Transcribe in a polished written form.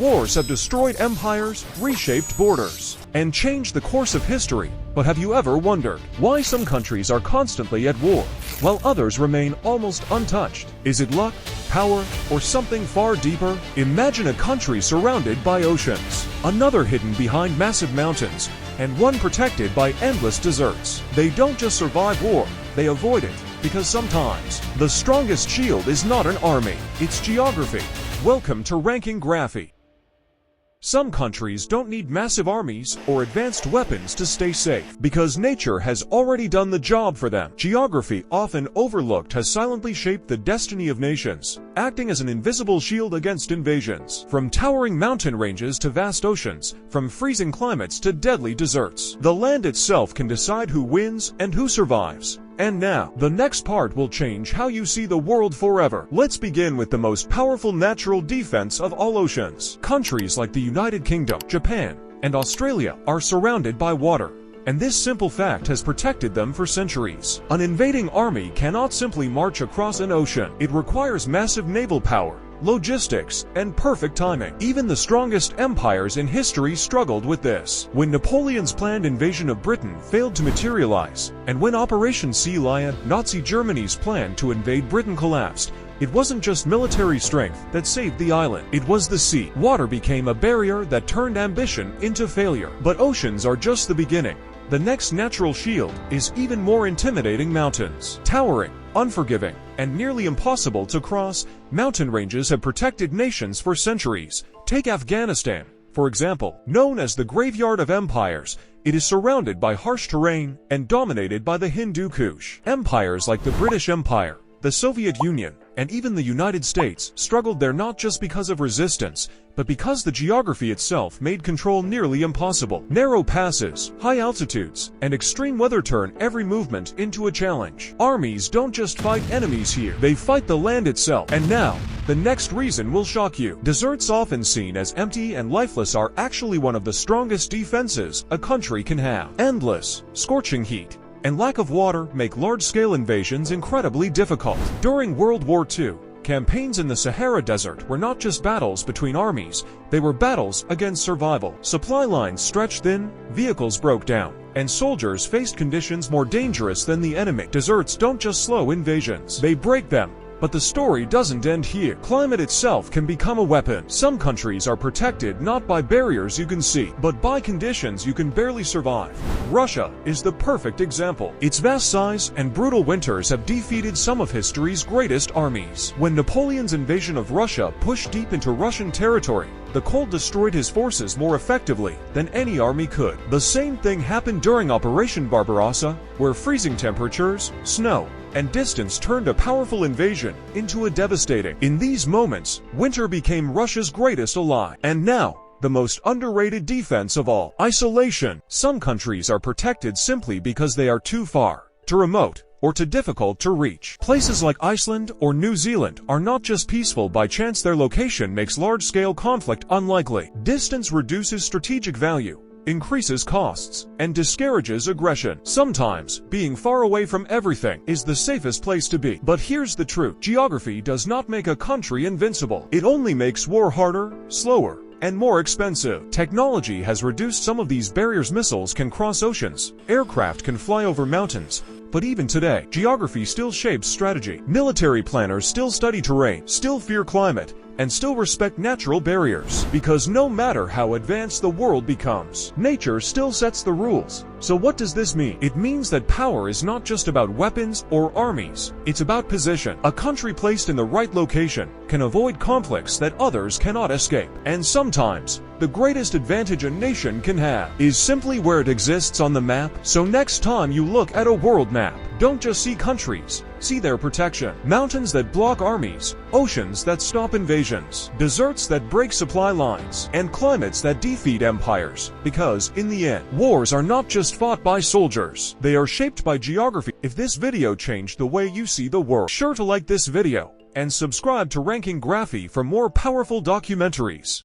Wars have destroyed empires, reshaped borders, and changed the course of history. But have you ever wondered why some countries are constantly at war, while others remain almost untouched? Is it luck, power, or something far deeper? Imagine a country surrounded by oceans, another hidden behind massive mountains, and one protected by endless deserts. They don't just survive war, they avoid it, because sometimes the strongest shield is not an army, it's geography. Welcome to Ranking Graphy. Some countries don't need massive armies or advanced weapons to stay safe, because nature has already done the job for them. Geography, often overlooked, has silently shaped the destiny of nations, acting as an invisible shield against invasions. From towering mountain ranges to vast oceans, from freezing climates to deadly deserts, the land itself can decide who wins and who survives. And now, the next part will change how you see the world forever. Let's begin with the most powerful natural defense of all oceans. Countries like the United Kingdom, Japan, and Australia are surrounded by water, and this simple fact has protected them for centuries. An invading army cannot simply march across an ocean. It requires massive naval power, logistics, and perfect timing. Even the strongest empires in history struggled with this. When Napoleon's planned invasion of Britain failed to materialize, and when Operation Sea Lion, Nazi Germany's plan to invade Britain collapsed, it wasn't just military strength that saved the island, it was the sea. Water became a barrier that turned ambition into failure. But oceans are just the beginning. The next natural shield is even more intimidating: mountains. Towering, unforgiving, and nearly impossible to cross, mountain ranges have protected nations for centuries. Take Afghanistan, for example. Known as the graveyard of empires, it is surrounded by harsh terrain and dominated by the Hindu Kush. Empires like the British Empire, the Soviet Union, and even the United States struggled there not just because of resistance, but because the geography itself made control nearly impossible. Narrow passes, high altitudes, and extreme weather turn every movement into a challenge. Armies don't just fight enemies here, they fight the land itself. And now, the next reason will shock you. Deserts, often seen as empty and lifeless, are actually one of the strongest defenses a country can have. Endless, scorching heat and lack of water make large-scale invasions incredibly difficult. During World War II, campaigns in the Sahara Desert were not just battles between armies, they were battles against survival. Supply lines stretched thin, vehicles broke down, and soldiers faced conditions more dangerous than the enemy. Deserts don't just slow invasions, they break them. But the story doesn't end here. Climate itself can become a weapon. Some countries are protected not by barriers you can see, but by conditions you can barely survive. Russia is the perfect example. Its vast size and brutal winters have defeated some of history's greatest armies. When Napoleon's invasion of Russia pushed deep into Russian territory, the cold destroyed his forces more effectively than any army could. The same thing happened during Operation Barbarossa, where freezing temperatures, snow, and distance turned a powerful invasion into a devastating. In these moments, winter became Russia's greatest ally. And now, the most underrated defense of all: isolation. Some countries are protected simply because they are too far, too remote, or too difficult to reach. Places like Iceland or New Zealand are not just peaceful by chance, their location makes large-scale conflict unlikely. Distance reduces strategic value, increases costs, and discourages aggression. Sometimes, being far away from everything is the safest place to be. But here's the truth: geography does not make a country invincible. It only makes war harder, slower, and more expensive. Technology has reduced some of these barriers. Missiles can cross oceans, aircraft can fly over mountains, but even today, geography still shapes strategy. Military planners still study terrain, still fear climate, and still respect natural barriers. Because no matter how advanced the world becomes, nature still sets the rules. So what does this mean? It means that power is not just about weapons or armies, it's about position. A country placed in the right location can avoid conflicts that others cannot escape. And sometimes, the greatest advantage a nation can have is simply where it exists on the map. So next time you look at a world map, don't just see countries, see their protection. Mountains that block armies, oceans that stop invasions, deserts that break supply lines, and climates that defeat empires. Because, in the end, wars are not just fought by soldiers, they are shaped by geography. If this video changed the way you see the world, be sure to like this video and subscribe to Ranking Graphy for more powerful documentaries.